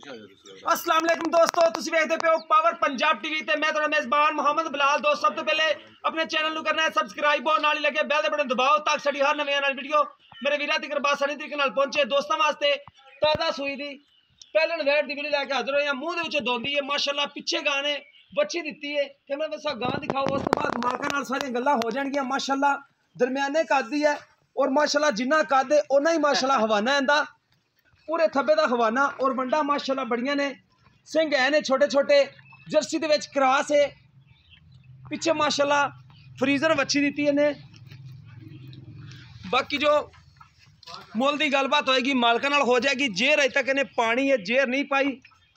अस्सलाम वालेकुम दोस्तों, तुसीं वेखदे पे हो पावर पंजाब टीवी ते मैं तुहाडा मेज़बान मोहम्मद बिलाल। दोस्त सब तो पहले अपने चैनल नूं करना है सबसक्राइब और नाल ही लगे बैल दे बटन दबाओ ताकि साडी हर नवीं आने वाली वीडियो मेरे वीरां तक आसानी तरीके नाल पहुंचे। दोस्तों वास्ते ताज़ा सूई दी पहलन वैट दी वीडियो लैके हाजिर होए हां। मूंह दे विच दोंदी है माशाअल्लाह, पिछे गां ने बच्ची दित्ती है। कैमरा में सा गां दिखाओ, उस तो बाद मालकां नाल सारियां गल्लां हो जाणगियां। माशाअल्लाह दरमियाने कद दी है और माशाअल्लाह जिन्ना कद है उन्ना ही माशाअल्लाह हवाना इंदा, पूरे थब्बे का हवाना और वंडा माशाअल्लाह बढ़िया ने। सिंह है ने छोटे छोटे, जर्सी दे विच क्रॉस है, पिछे माशाअल्लाह फ्रीजर वच्छी दी ने। बाकी जो मुल की गलबात होएगी मालका नाल हो जाएगी। जेर अजे तक इन्हें पानी है, जेर नहीं पाई,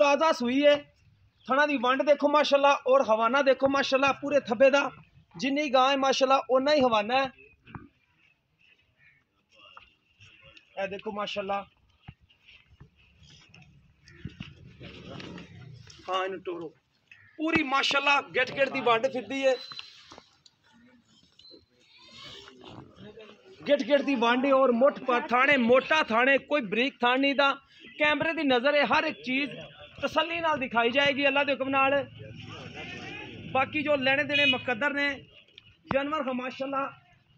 ताज़ा सूई है। थना की वंड देखो माशाअल्लाह और हवाना देखो माशाअल्लाह, पूरे थब्बे का जिन्नी गां है माशाअल्लाह उन्ना ही हवाना है। ए देखो माशाअल्लाह, हाँ इन टोरो पूरी माशाअल्लाह गेट गेट दी वंड फिरदी है। गेट गेट दी वंड और मुठ थाने मोटा थाने, कोई बरीक थान नहीं दा। कैमरे दी नज़र है, हर एक चीज़ तसल्ली नाल दिखाई जाएगी अल्लाह दे हुक्म नाल। बाकी जो लेने देने मुकद्दर ने जानवर का माशाअल्लाह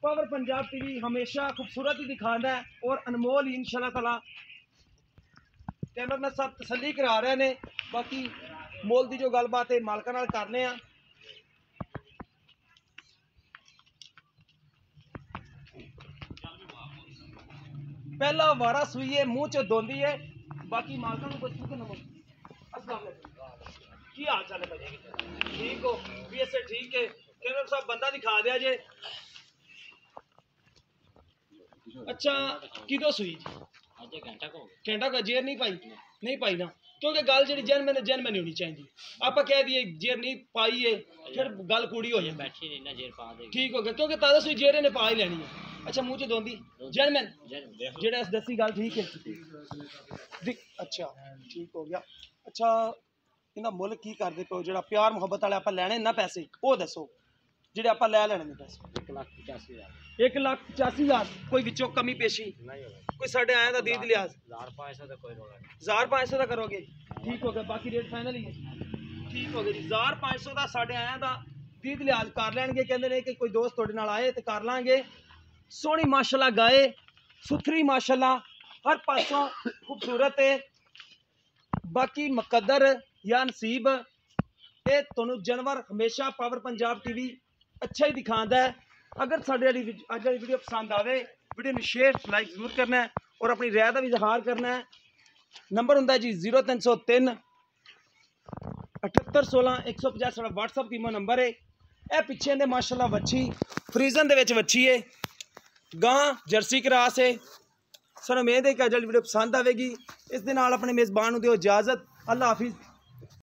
पावर पंजाब टीवी हमेशा खूबसूरत ही दिखाता है और अनमोल ही इंशाअल्लाह ताला कैमरा में सब तसल्ली करा रहे ने। बाकी मोल की जो गलबात है मालका नाल करने आ। पहला वारा सुई है, मुंह च दोंदी है। बाकी मालका नूं पुछ के नंबर अस्सलाम वालेकुम, की हाल चाल है भाई? ठीक हो? बीएसए ठीक है। कैमरा साहब बंदा दिखा दिया जे। अच्छा किदो सुई घंटा का जेर नहीं पाई? नहीं पाई ना, क्योंकि गल जी जन मैंने होनी चाहिए। आप कह दिए जेर नहीं पाई है फिर गल कूड़ी हो जाए। ठीक हो गया, क्योंकि ताज़ा सुई जेर ने पा ही लेनी है। अच्छा मुँह च दोंदी जनमैन जेड़ा दसी गल ठीक है। अच्छा ठीक हो गया। अच्छा इन्हां मुल की करदे पे हो जेड़ा प्यार मुहब्बत वाले आप लैने ना पैसे, वो दसो जेडे आप लै लेने पैसे। 1,85,000 कोई विचों कमी पेशी कोई साढ़े आया था दीद लिहाज 1,500 का करोगे? ठीक हो गया। बाकी रेट फाइनल ही है। ठीक हो गया जी, 1,500 का साढ़े आया था दीद लिहाज कर लैणगे। कहते हैं कि कोई दोस्त तुहाडे नाल आए तो कर लांगे। सोहनी माशाअल्लाह गाए, सुथरी माशाअल्लाह, हर पासों खूबसूरत है। बाकी मुकद्दर या नसीब ये तुहानूं जानवर हमेशा पावर पंजाब टीवी अच्छा ही दिखाता है। अगर साढ़े अज वाली वीडियो पसंद आए वीडियो में शेयर लाइक जरूर करना है और अपनी राय का भी इजहार करना है। नंबर होंगे जी 0303 7816 150 साढ़ा व्हाट्सअप कीमो नंबर है। यह पिछे ने माशाअल्लाह वच्छी फ्रीजन दे विच वच्छी है, गां जर्सी क्रॉस है। सानूं उम्मीद है कि अज वाली वीडियो पसंद आएगी। इस दे नाल अपने मेज़बान नूं दिओ इजाज़त। अल्लाह हाफिज़।